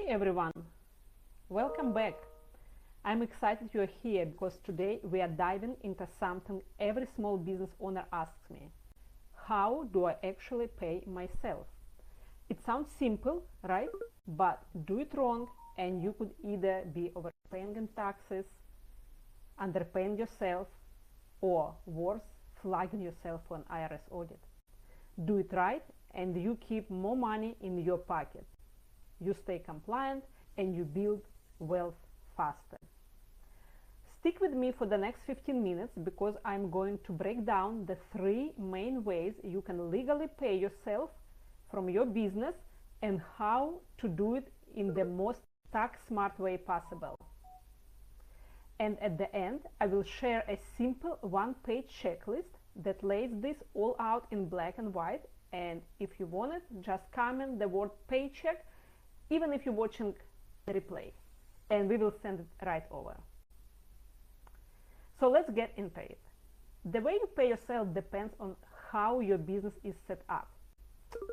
Hey everyone, welcome back. I'm excited you're here because today we are diving into something every small business owner asks me. How do I actually pay myself? It sounds simple, right? But do it wrong and you could either be overpaying in taxes, underpaying yourself, or worse, flagging yourself for an IRS audit. Do it right and you keep more money in your pocket. You stay compliant and you build wealth faster. Stick with me for the next 15 minutes because I'm going to break down the 3 main ways you can legally pay yourself from your business and how to do it in the most tax smart way possible. And at the end, I will share a simple one-page checklist that lays this all out in black and white, and if you want it, just comment the word paycheck even if you're watching the replay, and we will send it right over. So let's get into it. The way you pay yourself depends on how your business is set up.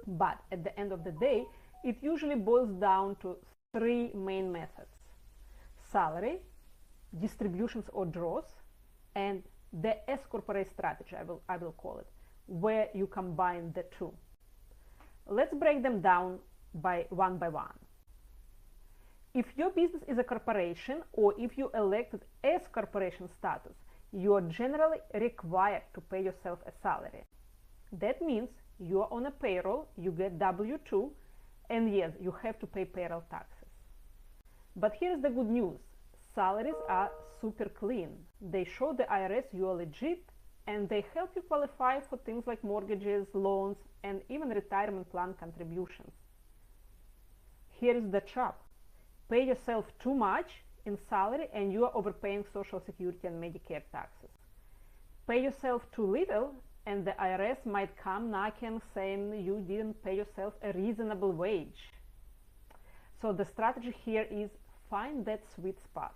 But at the end of the day, it usually boils down to 3 main methods: salary, distributions or draws, and the S-Corp strategy, I will call it, where you combine the 2. Let's break them down one by one. If your business is a corporation, or if you elected S-corporation status, you are generally required to pay yourself a salary. That means you are on a payroll, you get W-2, and yes, you have to pay payroll taxes. But here's the good news. Salaries are super clean. They show the IRS you are legit, and they help you qualify for things like mortgages, loans, and even retirement plan contributions. Here is the trap. Pay yourself too much in salary and you are overpaying Social Security and Medicare taxes. Pay yourself too little and the IRS might come knocking saying you didn't pay yourself a reasonable wage. So the strategy here is find that sweet spot.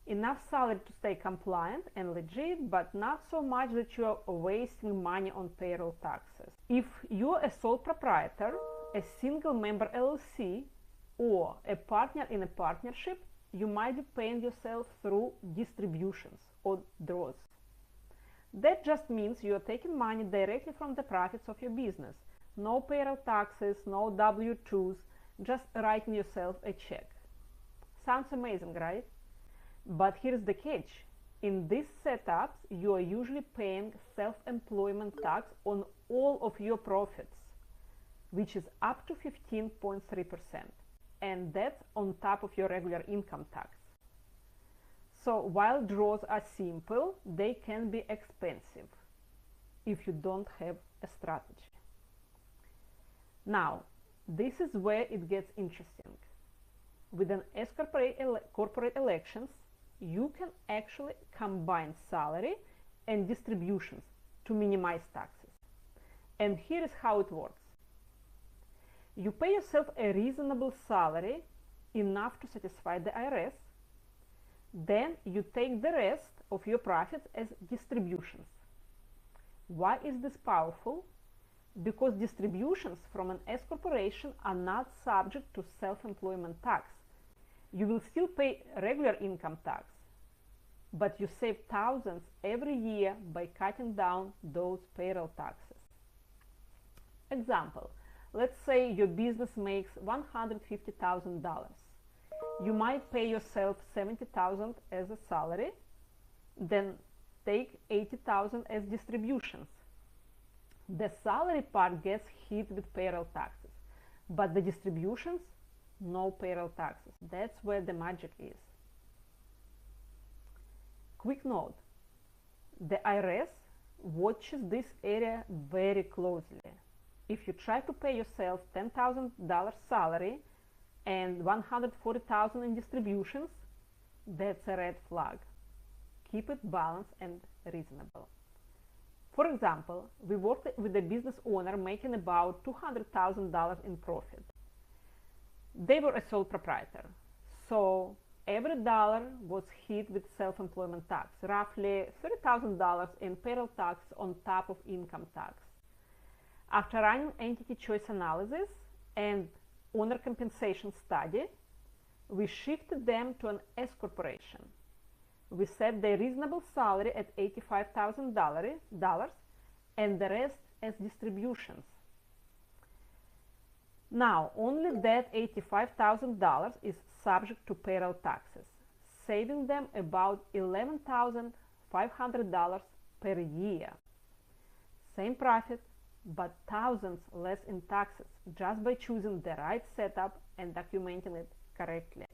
Enough salary to stay compliant and legit, but not so much that you are wasting money on payroll taxes. If you are a sole proprietor, a single member LLC, or a partner in a partnership, you might be paying yourself through distributions or draws. That just means you are taking money directly from the profits of your business. No payroll taxes, no W-2s, just writing yourself a check. Sounds amazing, right? But here's the catch. In these setups, you are usually paying self-employment tax on all of your profits, which is up to 15.3%. And that's on top of your regular income tax. So while draws are simple, they can be expensive if you don't have a strategy. Now, this is where it gets interesting. With an S-corporate elections, you can actually combine salary and distributions to minimize taxes. And here is how it works. You pay yourself a reasonable salary, enough to satisfy the IRS. Then you take the rest of your profits as distributions. Why is this powerful? Because distributions from an S-corporation are not subject to self-employment tax. You will still pay regular income tax, but you save thousands every year by cutting down those payroll taxes. Example. Let's say your business makes $150,000. You might pay yourself $70,000 as a salary, then take $80,000 as distributions. The salary part gets hit with payroll taxes, but the distributions, no payroll taxes. That's where the magic is. Quick note, the IRS watches this area very closely. If you try to pay yourself $10,000 salary and $140,000 in distributions, that's a red flag. Keep it balanced and reasonable. For example, we worked with a business owner making about $200,000 in profit. They were a sole proprietor, so every dollar was hit with self-employment tax, roughly $30,000 in payroll tax on top of income tax. After running entity choice analysis and owner compensation study, we shifted them to an S-corporation. We set their reasonable salary at $85,000 and the rest as distributions. Now, only that $85,000 is subject to payroll taxes, saving them about $11,500 per year. Same profit, but thousands less in taxes just by choosing the right setup and documenting it correctly.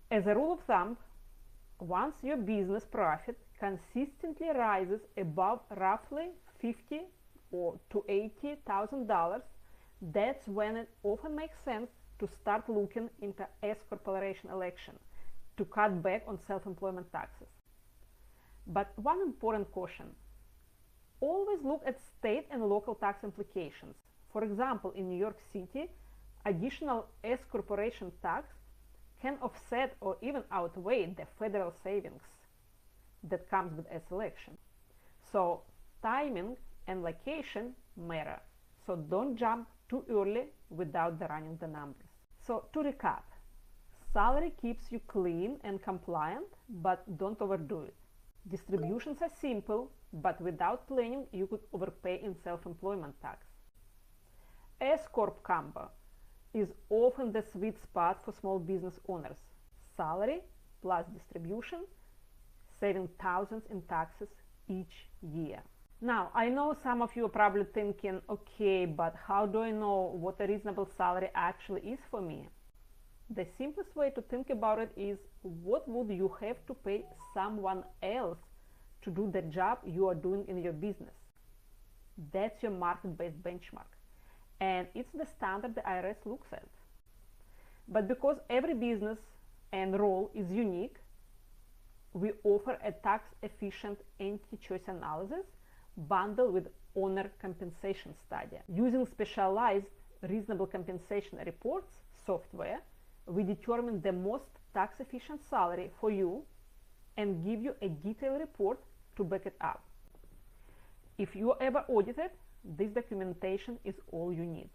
As a rule of thumb, once your business profit consistently rises above roughly $50,000 to $80,000, that's when it often makes sense to start looking into S-corporation election to cut back on self-employment taxes. But one important caution: always look at state and local tax implications. For example, in New York City, additional S-corporation tax can offset or even outweigh the federal savings that comes with S-election. So timing and location matter. So don't jump too early without running the numbers. So to recap, salary keeps you clean and compliant, but don't overdo it. Distributions are simple, but without planning, you could overpay in self-employment tax. S-Corp combo is often the sweet spot for small business owners. Salary plus distribution, saving thousands in taxes each year. Now, I know some of you are probably thinking, okay, but how do I know what a reasonable salary actually is for me? The simplest way to think about it is, what would you have to pay someone else to do the job you are doing in your business? That's your market-based benchmark. And it's the standard the IRS looks at. But because every business and role is unique, we offer a tax-efficient entity-choice analysis bundled with owner compensation study. Using specialized reasonable compensation reports software, we determine the most tax-efficient salary for you and give you a detailed report to back it up. If you are ever audited, this documentation is all you need.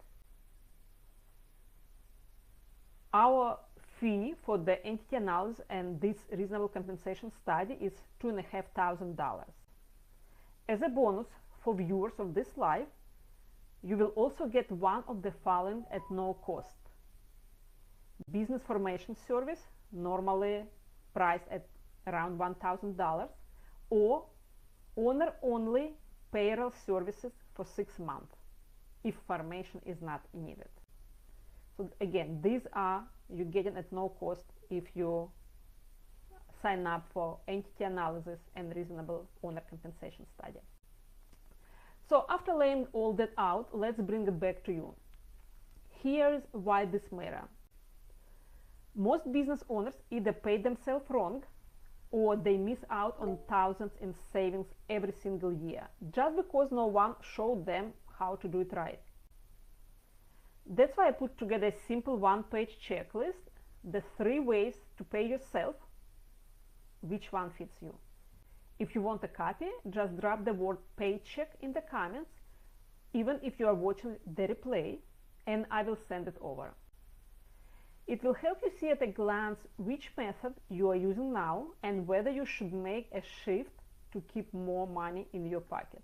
Our fee for the entity analysis and this reasonable compensation study is $2,500. As a bonus for viewers of this live, you will also get one of the following at no cost: business formation service, normally priced at around $1,000, or owner-only payroll services for 6 months if formation is not needed. So again, these are you getting at no cost if you sign up for entity analysis and reasonable owner compensation study. So after laying all that out, let's bring it back to you. Here's why this matters. Most business owners either pay themselves wrong or they miss out on thousands in savings every single year just because no one showed them how to do it right. That's why I put together a simple one-page checklist, the 3 ways to pay yourself. Which one fits you? If you want a copy, just drop the word paycheck in the comments, even if you are watching the replay, and I will send it over. It will help you see at a glance which method you are using now and whether you should make a shift to keep more money in your pocket.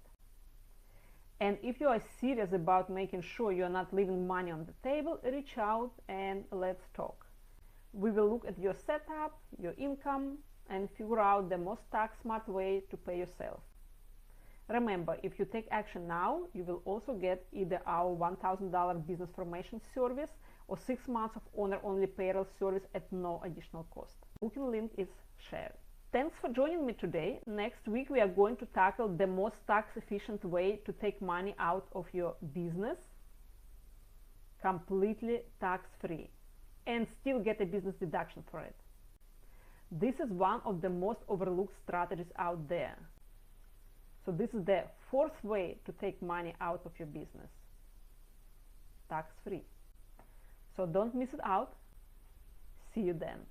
And if you are serious about making sure you are not leaving money on the table, reach out and let's talk. We will look at your setup, your income, and figure out the most tax-smart way to pay yourself. Remember, if you take action now, you will also get either our $1,000 business formation service or 6 months of owner-only payroll service at no additional cost. Booking link is shared. Thanks for joining me today. Next week we are going to tackle the most tax-efficient way to take money out of your business completely tax-free and still get a business deduction for it. This is one of the most overlooked strategies out there. So this is the 4th way to take money out of your business tax-free. So don't miss it out. See you then.